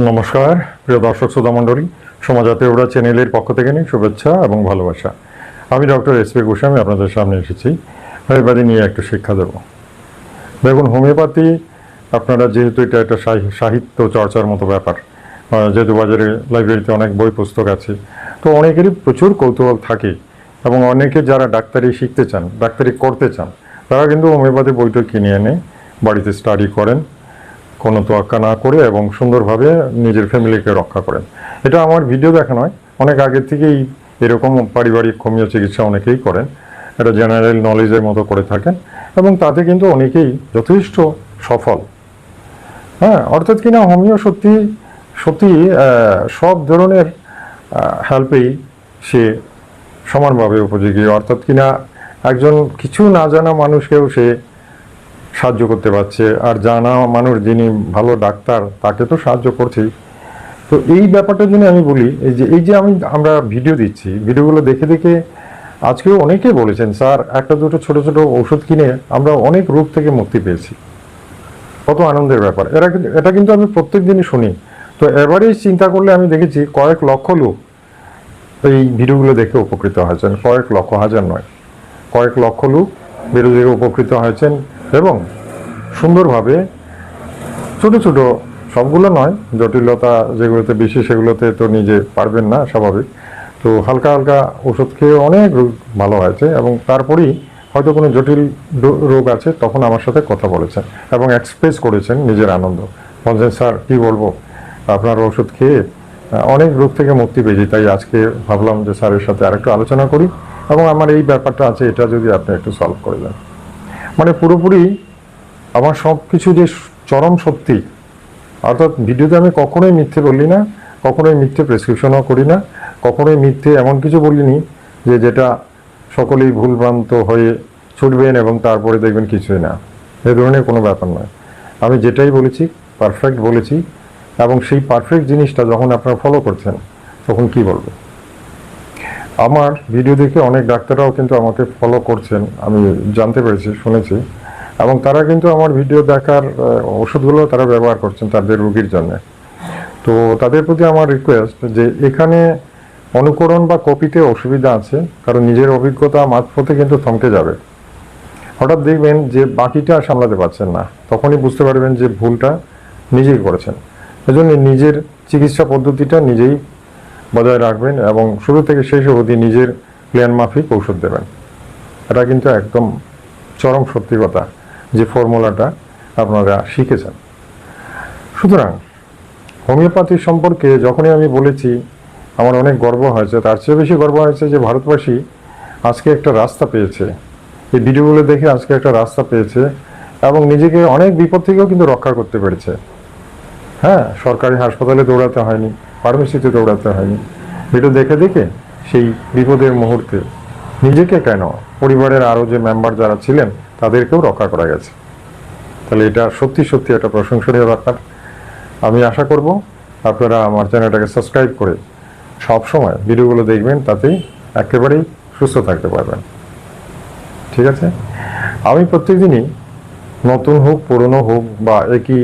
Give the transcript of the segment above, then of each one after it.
নমস্কার প্রিয় দর্শক শ্রোতা মণ্ডলী, সমাজজাতীয় ওড়া চ্যানেলের পক্ষ থেকে নিয়ে শুভেচ্ছা এবং ভালোবাসা। আমি ডক্টর এস.পি. গোস্বামী আপনাদের সামনে এসেছি হোমিওপ্যাথি নিয়ে একটু শিক্ষা দেব। দেখুন, হোমিওপ্যাথি আপনারা যেহেতু এটা একটা সাহিত্য চর্চার মতো ব্যাপার, যেহেতু বাজারে লাইব্রেরিতে অনেক বই পুস্তক আছে, তো অনেকেরই প্রচুর কৌতূহল থাকে এবং অনেকে যারা ডাক্তারি শিখতে চান, ডাক্তারি করতে চান, তারা কিন্তু হোমিওপ্যাথি বইটা কিনে এনে বাড়িতে স্টাডি করেন, কোনো তোয়াক্কা না করে এবং সুন্দরভাবে নিজের ফ্যামিলিকে রক্ষা করেন। এটা আমার ভিডিও দেখা নয়, অনেক আগে থেকেই এরকম পারিবারিক হোমিও চিকিৎসা অনেকেই করেন, এটা জেনারেল নলেজের মতো করে থাকেন এবং তাতে কিন্তু অনেকেই যথেষ্ট সফল। হ্যাঁ, অর্থাৎ কিনা হোমিও সত্যি সত্যি সব ধরনের হেল্পেই সে সমানভাবে উপযোগী। অর্থাৎ কিনা একজন কিছু না জানা মানুষকেও সে সাহায্য করতে পারছে, আর জানা মানুষ যিনি ভালো ডাক্তার তাকে তো সাহায্য করছেই। তো এই ব্যাপারটার জন্য আমি বলি, এই যে আমরা ভিডিও দিচ্ছি, ভিডিওগুলো দেখে দেখে আজকেও অনেকেই বলেছেন, স্যার একটা দুটো ছোট ছোট ওষুধ কিনে আমরা অনেক রোগ থেকে মুক্তি পেয়েছি। কত আনন্দের ব্যাপার এটা কিন্তু আমি প্রত্যেক দিনই শুনি। তো এবারেই চিন্তা করলে আমি দেখেছি কয়েক লক্ষ লোক এই ভিডিওগুলো দেখে উপকৃত হয়েছেন, কয়েক লক্ষ, হাজার নয়, কয়েক লক্ষ লোক ভিডিও দেখে উপকৃত হয়েছেন এবং সুন্দরভাবে ছোট ছোট, সবগুলো নয়, জটিলতা যেগুলোতে বেশি সেগুলোতে তো নিজে পারবেন না, স্বাভাবিক, তো হালকা হালকা ওষুধ খেয়ে অনেক রোগ ভালো হয়েছে এবং তারপরেই হয়তো কোনো জটিল রোগ আছে তখন আমার সাথে কথা বলেছেন এবং এক্সপ্রেস করেছেন নিজের আনন্দ, বলছেন স্যার কী বলবো, আপনার ওষুধ খেয়ে অনেক রোগ থেকে মুক্তি পেয়েছি, তাই আজকে ভাবলাম যে স্যারের সাথে আরেকটু আলোচনা করি এবং আমার এই ব্যাপারটা আছে, এটা যদি আপনি একটু সলভ করে দেন। মানে পুরোপুরি আমার সব কিছু যে চরম সত্যি, অর্থাৎ ভিডিওতে আমি কখনোই মিথ্যে বলি না, কখনোই মিথ্যে প্রেসক্রিপশনও করি না, কখনোই মিথ্যে এমন কিছু বলিনি যেটা সকলেই ভুলভ্রান্ত হয়ে ছুটবেন এবং তারপরে দেখবেন কিছুই না, এ ধরনের কোনো ব্যাপার নয়। আমি যেটাই বলেছি পারফেক্ট বলেছি এবং সেই পারফেক্ট জিনিসটা যখন আপনারা ফলো করছেন তখন কি বলবো। আমার ভিডিও দেখে অনেক ডাক্তাররাও কিন্তু আমাকে ফলো করছেন, আমি জানতে পেরেছি, শুনেছি, এবং তারা কিন্তু আমার ভিডিও দেখার ওষুধগুলো তারা ব্যবহার করছেন তাদের রোগীর জন্য। তো তাদের প্রতি আমার রিকোয়েস্ট যে এখানে অনুকরণ বা কপিতে অসুবিধা আছে, কারণ নিজের অভিজ্ঞতা মাঝপথে কিন্তু থমকে যাবে। হঠাৎ দেখবেন যে বাকিটা সামলাতে পারছেন না, তখনই বুঝতে পারবেন যে ভুলটা নিজেই করেছেন। এজন্য নিজের চিকিৎসা পদ্ধতিটা নিজেই বজায় রাখবেন এবং শুরু থেকে শেষ অবধি নিজের প্ল্যান মাফিক ঔষধ দেবেন। এটা কিন্তু একদম চরম সত্যি কথা যে ফর্মুলাটা আপনারা শিখেছেন। সুতরাং হোমিওপ্যাথি সম্পর্কে যখনই আমি বলেছি আমার অনেক গর্ব হয়েছে, তার চেয়ে বেশি গর্ব হয়েছে যে ভারতবাসী আজকে একটা রাস্তা পেয়েছে, এই ভিডিওগুলো দেখে আজকে একটা রাস্তা পেয়েছে এবং নিজেকে অনেক বিপদ থেকেও কিন্তু রক্ষা করতে পেরেছে। হ্যাঁ, সরকারি হাসপাতালে দৌড়াতে হয়নি, ফার্মেসিতে দৌড়াতে হয়নি, ভিডিও দেখে দেখে সেই বিপদের মুহূর্তে নিজেকে কেন, পরিবারের আরও যে মেম্বার যারা ছিলেন তাদেরকেও রক্ষা করা গেছে। তাহলে এটা সত্যি সত্যি একটা প্রশংসনীয় ব্যাপার। আমি আশা করব আপনারা আমার চ্যানেলটাকে সাবস্ক্রাইব করে সব সময় ভিডিওগুলো দেখবেন, তাতেই একেবারেই সুস্থ থাকতে পারবেন। ঠিক আছে, আমি প্রত্যেকদিনই নতুন হোক পুরনো হোক বা একই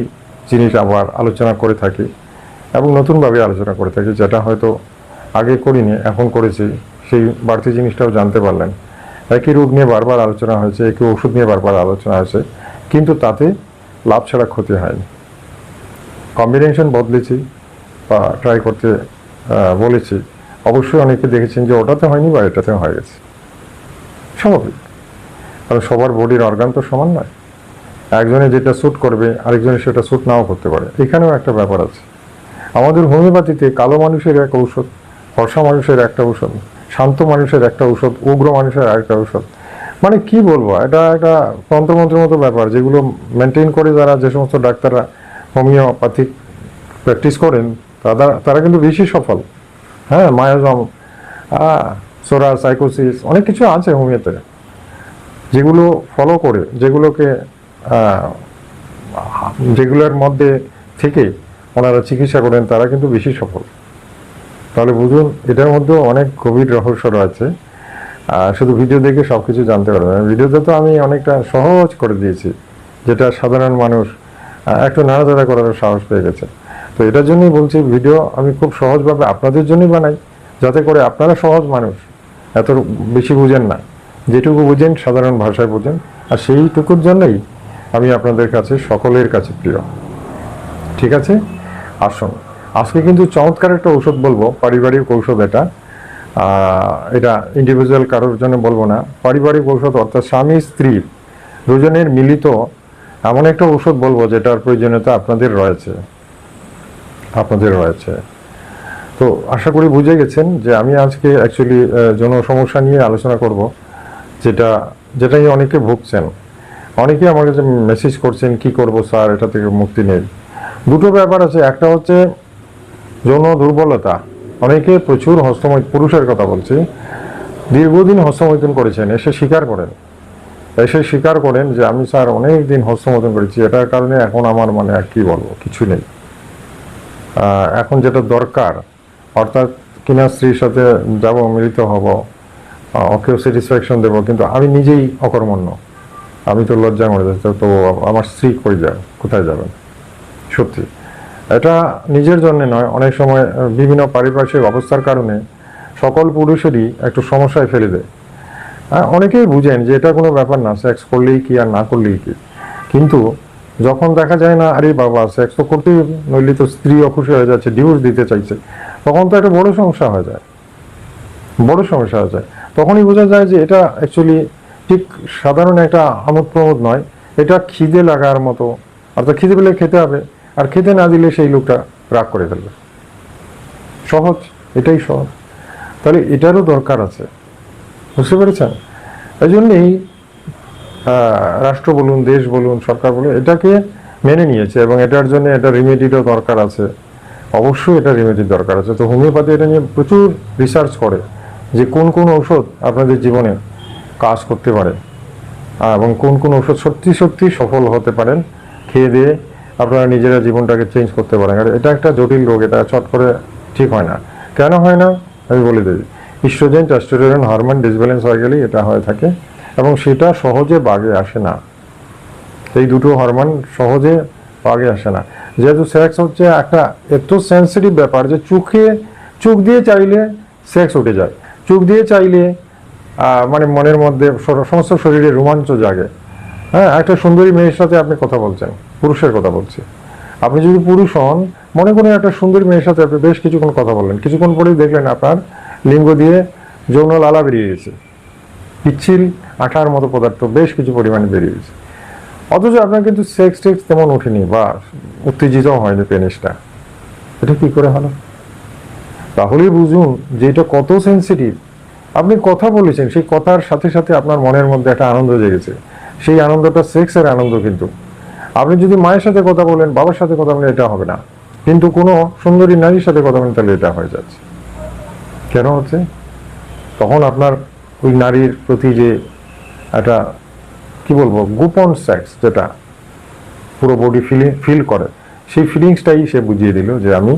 জিনিস আবার আলোচনা করে থাকি এবং নতুনভাবে আলোচনা করে থাকি, যেটা হয়তো আগে করিনি এখন করেছি, সেই বাড়তি জিনিসটাও জানতে পারলেন। একই রোগ নিয়ে বারবার আলোচনা হয়েছে, একই ওষুধ নিয়ে বারবার আলোচনা হয়েছে, কিন্তু তাতে লাভ ছাড়া ক্ষতি হয়নি। কম্বিনেশন বদলেছি বা ট্রাই করতে বলেছি, অবশ্যই অনেকে দেখেছেন যে ওটাতে হয়নি বা এটাতে হয়ে গেছে, স্বাভাবিক, কারণ সবার বডির অর্গান তো সমান নয়, একজনে যেটা শ্যুট করবে আরেকজনে সেটা শ্যুট নাও করতে পারে। এখানেও একটা ব্যাপার আছে। আমাদের হোমিওপ্যাথিতে কালো মানুষের এক ঔষধ, ফর্সা মানুষের একটা ঔষধ, শান্ত মানুষের একটা ঔষধ, উগ্র মানুষের আরেকটা ঔষধ, মানে কি বলবো, এটা একটা তন্ত্রমন্ত্রের মতো ব্যাপার, যেগুলো মেনটেন করে যারা, যে সমস্ত ডাক্তাররা হোমিওপ্যাথিক প্র্যাকটিস করেন তারা কিন্তু বেশি সফল। হ্যাঁ, মায়াজম, সোরা, সাইকোসিস, অনেক কিছু আছে হোমিওতে, যেগুলো ফলো করে, যেগুলোর মধ্যে থেকে ওনারা চিকিৎসা করেন, তারা কিন্তু বেশি সফল। তাহলে বুঝুন এটার মধ্যেও অনেক গভীর রহস্য রয়েছে। শুধু ভিডিও দেখে সব কিছু জানতে পারবেন। ভিডিওতে তো আমি অনেকটা সহজ করে দিয়েছি, যেটা সাধারণ মানুষ একটু নাড়াচাড়া করার সাহস পেয়ে গেছে। তো তো এটার জন্যই বলছি, ভিডিও আমি খুব সহজভাবে আপনাদের জন্যই বানাই, যাতে করে আপনারা সহজ মানুষ, এত বেশি বুঝেন না, যেটুকু বুঝেন সাধারণ ভাষায় বুঝেন, আর সেইটুকুর জন্যই আমি আপনাদের কাছে, সকলের কাছে প্রিয়। ঠিক আছে, আসুন আজকে কিন্তু চমৎকার একটা ঔষধ বলবো, পারিবারিক ঔষধ। এটা ইন্ডিভিজুয়াল কারোর জন্য বলবো না, পারিবারিক ঔষধ, অর্থাৎ স্বামী স্ত্রী দুজনের মিলিত এমন একটা ঔষধ বলবো যেটার প্রয়োজনীয়তা আপনাদের রয়েছে। তো আশা করি বুঝে গেছেন যে আমি আজকে অ্যাকচুয়ালি যৌন সমস্যা নিয়ে আলোচনা করব, যেটাই অনেকে ভুগছেন। অনেকেই আমার কাছে মেসেজ করছেন, কি করব স্যার, এটা থেকে মুক্তি নেই। দুটো ব্যাপার আছে, একটা হচ্ছে যৌন দুর্বলতা। অনেকে প্রচুর পুরুষের কথা বলছি, দীর্ঘদিন হস্তমৈথুন করেছেন, এসে স্বীকার করেন যে আমি স্যার অনেক দিন হস্তমৈথুন করেছি, এটার কারণে এখন আমার মানে আর কি বলবো, কিছু নেই। এখন যেটা দরকার, অর্থাৎ কিনা স্ত্রীর সাথে যাব, মিলিত হব, ওকেও স্যাটিসফ্যাকশন দেবো, কিন্তু আমি নিজেই অকর্মণ্য, আমি তো লজ্জা মরে যাচ্ছি, তো আমার স্ত্রী কোথায় যাবেন? সত্যি এটা নিজের জন্য নয়, অনেক সময় বিভিন্ন পারিপার্শ্বিক অবস্থার কারণে সকল পুরুষেরই একটু সমস্যায় ফেলে দেয়। অনেকেই বুঝেন যে এটা কোনো ব্যাপার না, সেক্স করলেই কি আর না করলেই কি, কিন্তু যখন দেখা যায় না, আরে বাবা সেক্স তো করতেই হবে, নইলে তো স্ত্রী অখুশি হয়ে যাচ্ছে, ডিভোর্স দিতে চাইছে, তখন তো একটা বড় সমস্যা হয়ে যায়। তখনই বোঝা যায় যে এটা অ্যাকচুয়ালি ঠিক সাধারণ একটা আমোদ প্রমোদ নয়, এটা খিদে লাগার মতো, অর্থাৎ খিদে পেলে খেতে হবে, আর খেতে না দিলে সেই লোকটা রাগ করে ফেলবে। এটাই সহজ। তাহলে এটারও দরকার আছে, বুঝতে পেরেছেন? এই জন্যেই রাষ্ট্র বলুন, দেশ বলুন, সরকার বলুন, এটাকে মেনে নিয়েছে, এবং এটার জন্য এটা রেমেডিরও দরকার আছে। অবশ্যই এটা রেমেডির দরকার আছে। তো হোমিওপ্যাথি এটা নিয়ে প্রচুর রিসার্চ করে যে কোন কোন ঔষধ আপনাদের জীবনে কাজ করতে পারে, এবং কোন কোন ঔষধ সত্যি সফল হতে পারেন খেয়ে দিয়ে, আপনারা নিজেরা জীবনটাকে চেঞ্জ করতে পারেন। আর এটা একটা জটিল রোগ, এটা চট করে ঠিক হয় না। কেন হয় না আমি বলে দিই। ইস্ট্রোজেন, টেস্টোস্টেরন হরমোন ডিসব্যালেন্স হয়ে গেলেই এটা হয়ে থাকে, এবং সেটা সহজে বাগে আসে না। এই দুটো হরমোন সহজে বাগে আসে না, যেহেতু সেক্স হচ্ছে একটা এত সেন্সিটিভ ব্যাপার যে চোখ দিয়ে চাইলে সেক্স উঠে যায়, চোখ দিয়ে চাইলে মানে মনের মধ্যে সমস্ত শরীরে রোমাঞ্চ জাগে। হ্যাঁ, একটা সুন্দরী মেয়ের সাথে আপনি কথা বলছেন, পুরুষের কথা বলছি, আপনি যদি পুরুষ হন, মনে করেন একটা সুন্দরী মেয়ের সাথে আপনি বেশ কিছুক্ষণ কথা বললেন, কিছুক্ষণ পরেই দেখলেন আপনার লিঙ্গ দিয়ে যৌন লালা বেরিয়ে গেছে, পিচ্ছিল আঠার মতো পদার্থ বেশ কিছু পরিমাণে বেরিয়ে গেছে, অথচ আপনার কিন্তু সেক্স তেমন ওঠেনি বা উত্তেজিত হয়নি পেনিসটা। এটা কি করে হলো? তাহলেই বুঝুন যে এটা কত সেন্সিটিভ। আপনি কথা বলেছেন, সেই কথার সাথে সাথে আপনার মনের মধ্যে একটা আনন্দ জেগেছে, সেই আনন্দটা সেক্সের আনন্দ। কিন্তু আপনি যদি মায়ের সাথে কথা বলেন, বাবার সাথে কথা বলেন, এটা হবে না, কিন্তু কোনো সুন্দরী নারীর সাথে কথা বলেন, তাহলে এটা হয়ে যাচ্ছে। কেন হচ্ছে? তখন আপনার ওই নারীর প্রতি যে একটা কি বলবো গোপন সেক্স, যেটা পুরো বডি ফিল করে, সেই ফিলিংসটাই সে বুঝিয়ে দিল যে আমি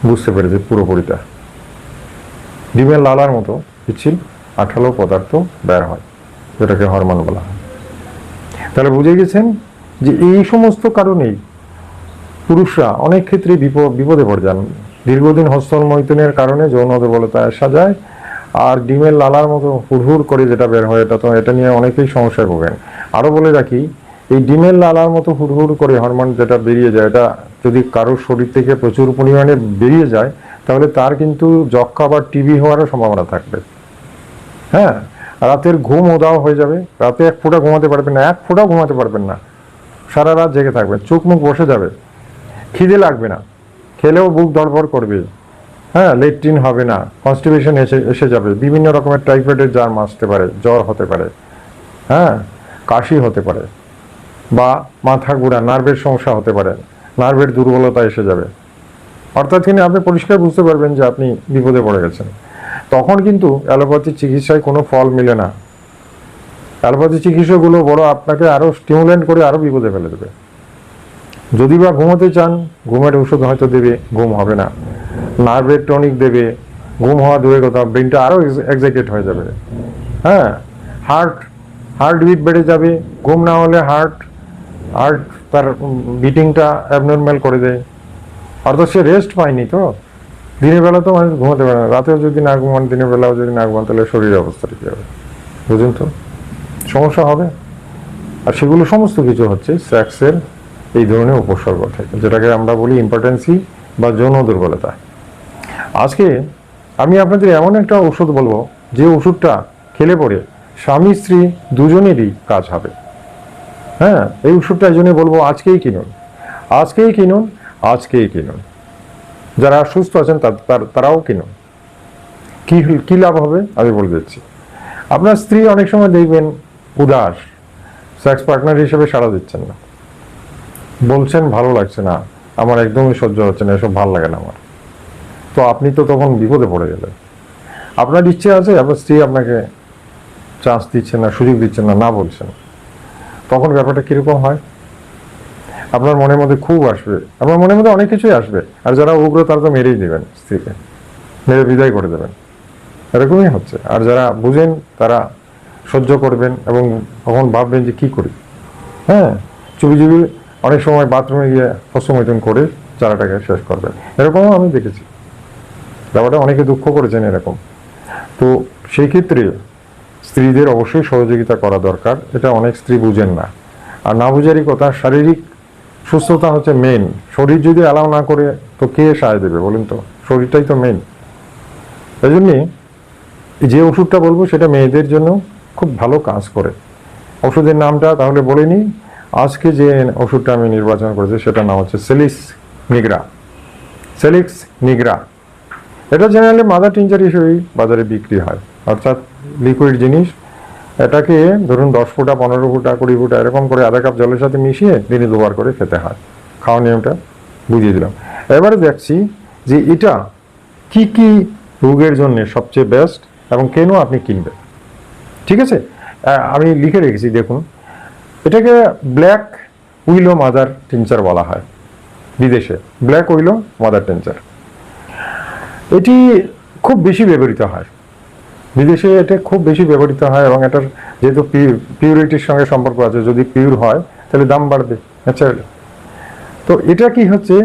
বুঝতে পেরেছি পুরোপুরিটা। ডিমের লালার মতো পিচ্ছিল আঠালো পদার্থ বের হয়, যেটাকে হরমোন বলা হয়। তাহলে বুঝে গেছেন যে এই সমস্ত কারণেই পুরুষরা অনেক ক্ষেত্রে বিপদে পড়ে যান। দীর্ঘদিন হস্তমৈথুনের কারণে যৌন দুর্বলতায় আসা যায়, আর ডিমের লালার মতো হুড়হুড় করে যেটা বের হয়, এটা নিয়ে অনেকেই সমস্যায় ভোগেন। আরো বলে রাখি, এই ডিমের লালার মতো হুড়হুড় করে হরমোন যেটা বেরিয়ে যায়, এটা যদি কারোর শরীর থেকে প্রচুর পরিমাণে বেরিয়ে যায়, তাহলে তার কিন্তু যক্ষা বা টিবি হওয়ারও সম্ভাবনা থাকবে। হ্যাঁ, রাতের ঘুম উধাও হয়ে যাবে, রাতে এক ফোঁটা ঘুমাতে পারবেন না, সারা রাত জেগে থাকবেন, চোখ মুখ বসে যাবে, খিদে লাগবে না, খেলেও বুক ধড়ফড় করবে, হ্যাঁ, লেট্রিন হবে না, কনস্টিপেশন এসে যাবে, বিভিন্ন রকমের টাইফয়েডের জার্ম আসতে পারে, জ্বর হতে পারে, হ্যাঁ, কাশি হতে পারে, বা মাথা ঘোরা, নার্ভের সমস্যা হতে পারে, নার্ভের দুর্বলতা এসে যাবে। অর্থাৎ কিন্তু আপনি পরিষ্কার বুঝতে পারবেন যে আপনি বিপদে পড়ে গেছেন। তখন কিন্তু অ্যালোপ্যাথি চিকিৎসায় কোনো ফল মিলে না। অ্যালোপ্যাথি চিকিৎসাগুলো বড় আপনাকে আরো স্টিমুলেন্ট করে আরো বিপদে ফেলে দেবে। যদি বা ঘুমোতে চান, ঘুমের ওষুধ হয়তো দেবে, ঘুম হবে না। নার্ভের টনিক দেবে, ঘুম হওয়া দূরের কথা, ব্রেনটা আরো এক্সাইটেড হয়ে যাবে। হ্যাঁ, হার্ট বিট বেড়ে যাবে, ঘুম না হলে হার্ট তার বিটিংটা অ্যাবনর্মাল করে দেয়। অর্থাৎ সে রেস্ট পায়নি। তো দিনের বেলা তো মানুষ ঘুমাতে পারে না, রাতেও যদি না ঘুমান, দিনের বেলাও যদি না ঘুমান, তাহলে শরীরের অবস্থাটা কী হবে? বুঝুন তো, সমস্যা হবে। আর সেগুলো সমস্ত কিছু হচ্ছে সেক্সের এই ধরনের উপসর্গ থেকে, যেটাকে আমরা বলি ইম্পর্টেন্সি বা যৌন দুর্বলতা। আজকে আমি আপনাদের এমন একটা ওষুধ বলবো, যে ওষুধটা খেলে পরে স্বামী স্ত্রী দুজনেরই কাজ হবে। হ্যাঁ, এই ওষুধটা এই জন্যই বলবো আজকেই কিনুন, আজকেই কিনুন, আজকেই কিনুন। যারা সুস্থ আছেন তারাও কিনুন। কি লাভ হবে আমি বলে দিচ্ছি। আপনার স্ত্রী অনেক সময় দেখবেন উদাস, সেক্স পার্টনার হিসেবে সাড়া দিচ্ছেন না, বলছেন ভালো লাগছে না, আমার একদমই সহ্য হচ্ছে না, এসব ভালো লাগে না আমার। তো আপনি তো তখন বিপদে পড়ে গেলেন। আপনার ইচ্ছে আছে, আপনার স্ত্রী আপনাকে চান্স দিচ্ছেন না, সুযোগ দিচ্ছেন না, না বলছেন, তখন ব্যাপারটা কিরকম হয়? আপনার মনের মধ্যে খুব আসবে, আপনার মনের মধ্যে অনেক কিছুই আসবে। আর যারা উগ্র তারা তো মেরেই দেবেন, স্ত্রীকে মেরে বিদায় করে দেবেন, এরকমই হচ্ছে। আর যারা বুঝেন তারা সহ্য করবেন এবং তখন ভাববেন যে কি করি। হ্যাঁ, চুপি চুপি অনেক সময় বাথরুমে গিয়ে হস্তমৈথুন করে চারাটাকে শেষ করবেন, এরকমও আমি দেখেছি। ব্যাপারটা অনেকে দুঃখ করেছেন এরকম। তো সেই ক্ষেত্রে স্ত্রীদের অবশ্যই সহযোগিতা করা দরকার, এটা অনেক স্ত্রী বুঝেন না। আর না বুঝারই কথা, শারীরিক সুস্থতা হচ্ছে মেইন। শরীর যদি অ্যালাউ না করে তো কে সায় দেবে বলুন তো? শরীরটাই তো মেইন। এই জন্যে যে ওষুধটা বলবো সেটা মেয়েদের জন্য খুব ভালো কাজ করে। ওষুধের নামটা তাহলে বলে নিই। আজকে যে ওষুধটা আমি নির্বাচন করেছি সেটার নাম হচ্ছে সেলিক্স নিগ্রা। সেলিক্স নিগ্রা এটা জেনারেলি মাদার টিনচার হিসেবেই বাজারে বিক্রি হয়, অর্থাৎ লিকুইড জিনিস। এটাকে ধরুন 10 ফুটা, 15 ফুটা, 20 ফুটা এরকম করে আধা কাপ জলের সাথে মিশিয়ে দিনে 2বার করে খেতে হয়। খাওয়া নিয়মটা বুঝিয়ে দিলাম। এবারে দেখছি যে এটা কি কি রোগের জন্য সবচেয়ে বেস্ট এবং কেন আপনি কিনবেন। ঠিক আছে, আমি লিখে রেখেছি, দেখুন। এটাকে ব্ল্যাক উইলো মাদার টিনচার বলা হয় বিদেশে, ব্ল্যাক উইলো মাদার টিনচার। এটি খুব বেশি ব্যবহৃত হয় বিদেশে, এটা খুব বেশি ব্যবহৃত হয় এবং এটার যেহেতু পিউরিটির সঙ্গে সম্পর্ক আছে, যদি পিওর হয় তাহলে দাম বাড়বে ন্যাচারালি। তো এটা কি হচ্ছে,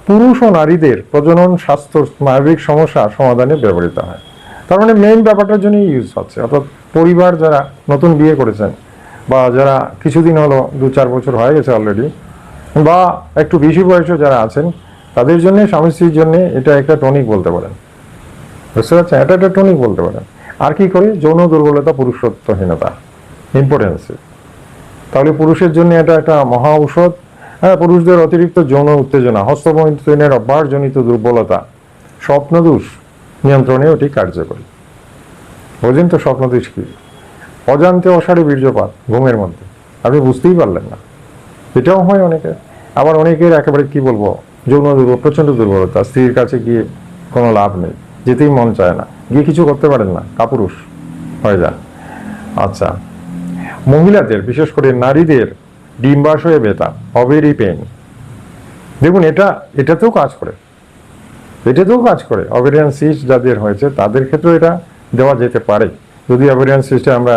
পুরুষ ও নারীদের প্রজনন, স্বাস্থ্য, স্নায়বিক সমস্যা সমাধানে ব্যবহৃত হয়। তার মানে মেইন ব্যাপারটার জন্যই ইউজ হচ্ছে। অর্থাৎ পরিবার যারা নতুন বিয়ে করেছেন বা যারা কিছুদিন হলো 2-4 বছর হয়ে গেছে অলরেডি, বা একটু বেশি বয়সে যারা আছেন, তাদের জন্য, স্বামী স্ত্রীর জন্য এটা একটা টনিক বলতে পারেন। বুঝতে পারছেন? এটা একটা টনিক বলতে পারেন। আর কি করে? যৌন দুর্বলতা, পুরুষত্বহীনতা, ইম্পোটেন্সি। তাহলে পুরুষের জন্য এটা একটা মহা ঔষধ। হ্যাঁ, পুরুষদের অতিরিক্ত যৌন উত্তেজনা, হস্তমৈথুনের অভ্যাসজনিত দুর্বলতা, স্বপ্নদোষ নিয়ন্ত্রণে ওটি কার্যকরী। বোঝেন তো স্বপ্নদোষ কি? অজান্তে অসারে বীর্যপাত ঘুমের মধ্যে, আপনি বুঝতেই পারলেন না, এটাও হয় অনেকের। আবার অনেকের একেবারে কি বলবো, যৌন দুর্বল, প্রচন্ড দুর্বলতা, স্ত্রীর কাছে গিয়ে কোনো লাভ নেই, যেতেই মন চায় না, গিয়ে কিছু করতে পারেন না, কাপুরুষ হয়ে যান। আচ্ছা, মহিলাদের, বিশেষ করে নারীদের ডিম্বাশয়ে ব্যথা, অবেরি পেন, দেখুন এটাতেও কাজ করে, অবেরিয়ান সিস্ট যাদের হয়েছে তাদের ক্ষেত্রে এটা দেওয়া যেতে পারে। যদি অবেরিয়ান সিস্টে আমরা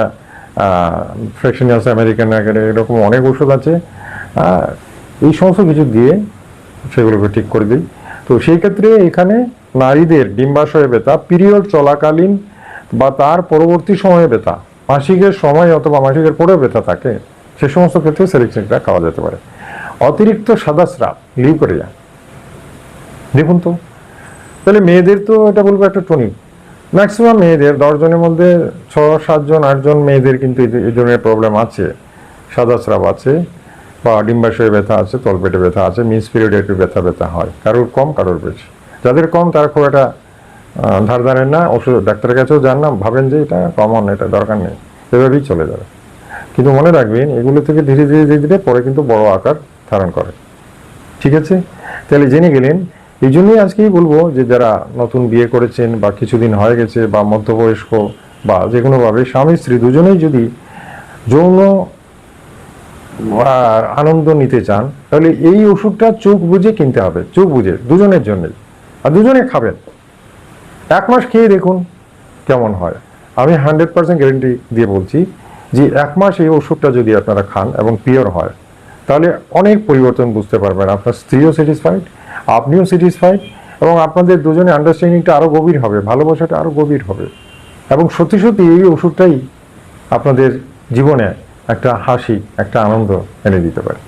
ফ্র্যাকশনিয়াস আমেরিকান এরকম অনেক ওষুধ আছে, এই সমস্ত কিছু দিয়ে সেগুলোকে ঠিক করে দিই। তো সেই ক্ষেত্রে এখানে নারীদের ডিম্বাশয়ে ব্যথা, পিরিয়ড চলাকালীন বা তার পরবর্তী সময়ে ব্যথা, মাসিকের সময় অথবা মাসিকের পরেও ব্যথা থাকে, সে সমস্ত ক্ষেত্রে সেলিক্স নিগ্রা খাওয়া যেতে পারে। অতিরিক্ত সাদাস্রাব, লিউকোরিয়া, দেখুন তো। তাহলে মেয়েদের তো এটা বলবো একটা টনিক। ম্যাক্সিমাম মেয়েদের 10 জনের মধ্যে 6-7 জন 8 জন মেয়েদের কিন্তু এই ধরনের প্রবলেম আছে, সাদাস্রাব আছে বা ডিম্বাশয়ে ব্যথা আছে, তলপেটে ব্যথা আছে, মিস পিরিয়ডে একটু ব্যথা হয়, কারোর কম কারোর বেশি। যাদের কম তারা খুব একটা ধার ধারেন না, ওষুধ ডাক্তারের কাছেও যান না, ভাবেন যে এটা কমন, এটা দরকার নেই, এভাবেই চলে যাবে। কিন্তু মনে রাখবেন এগুলো থেকে ধীরে ধীরে পরে কিন্তু বড় আকার ধারণ করে। ঠিক আছে, তাহলে জেনে গেলেন। এই জন্যই আজকেই বলবো যে যারা নতুন বিয়ে করেছেন বা কিছুদিন হয়ে গেছে বা মধ্যবয়স্ক বা যে কোনোভাবে স্বামী স্ত্রী দুজনেই যদি যৌন আনন্দ নিতে চান, তাহলে এই ওষুধটা চোখ বুঝে কিনতে হবে, চোখ বুঝে, দুজনের জন্যই। আর দুজনে খাবেন, 1 মাস খেয়ে দেখুন কেমন হয়। আমি 100% গ্যারেন্টি দিয়ে বলছি যে 1 মাস এই ওষুধটা যদি আপনারা খান এবং পিওর হয়, তাহলে অনেক পরিবর্তন বুঝতে পারবেন। আপনার স্ত্রীও স্যাটিসফাইড, আপনিও স্যাটিসফাইড এবং আপনাদের দুজনে আন্ডারস্ট্যান্ডিংটা আরও গভীর হবে, ভালোবাসাটা আরও গভীর হবে এবং সত্যি সত্যি এই ওষুধটাই আপনাদের জীবনে একটা হাসি, একটা আনন্দ এনে দিতে পারে।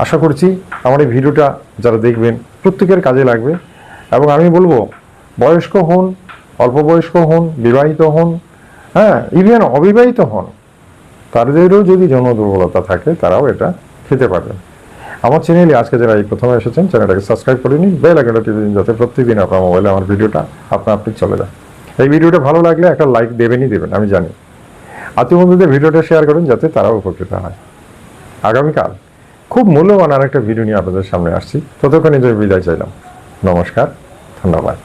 আশা করছি আমার এই ভিডিওটা যারা দেখবেন প্রত্যেকের কাজে লাগবে এবং আমি বলবো বয়স্ক হন, অল্প বয়স্ক হন, বিবাহিত হন, হ্যাঁ ইভেন অবিবাহিত হন, তাদেরও যদি যৌন দুর্বলতা থাকে তারাও এটা খেতে পারবেন। আমার চ্যানেলে আজকে যারা এই প্রথমে এসেছেন চ্যানেলটাকে সাবস্ক্রাইব করে নিন, বেল আইকনটা টিপে দিন যাতে প্রত্যেকদিন আপনার মোবাইলে আমার ভিডিওটা আপনি চলে যায়। এই ভিডিওটা ভালো লাগলে একটা লাইক দেবেনই দেবেন, আমি জানি। আত্মীয় বন্ধুদের ভিডিওটা শেয়ার করুন যাতে তারাও উপকৃত হয়। আগামীকাল খুব মূল্যবান আর একটা ভিডিও নিয়ে আপনাদের সামনে আসছি, ততক্ষণে যে বিদায় চাইলাম। নমস্কার, ধন্যবাদ।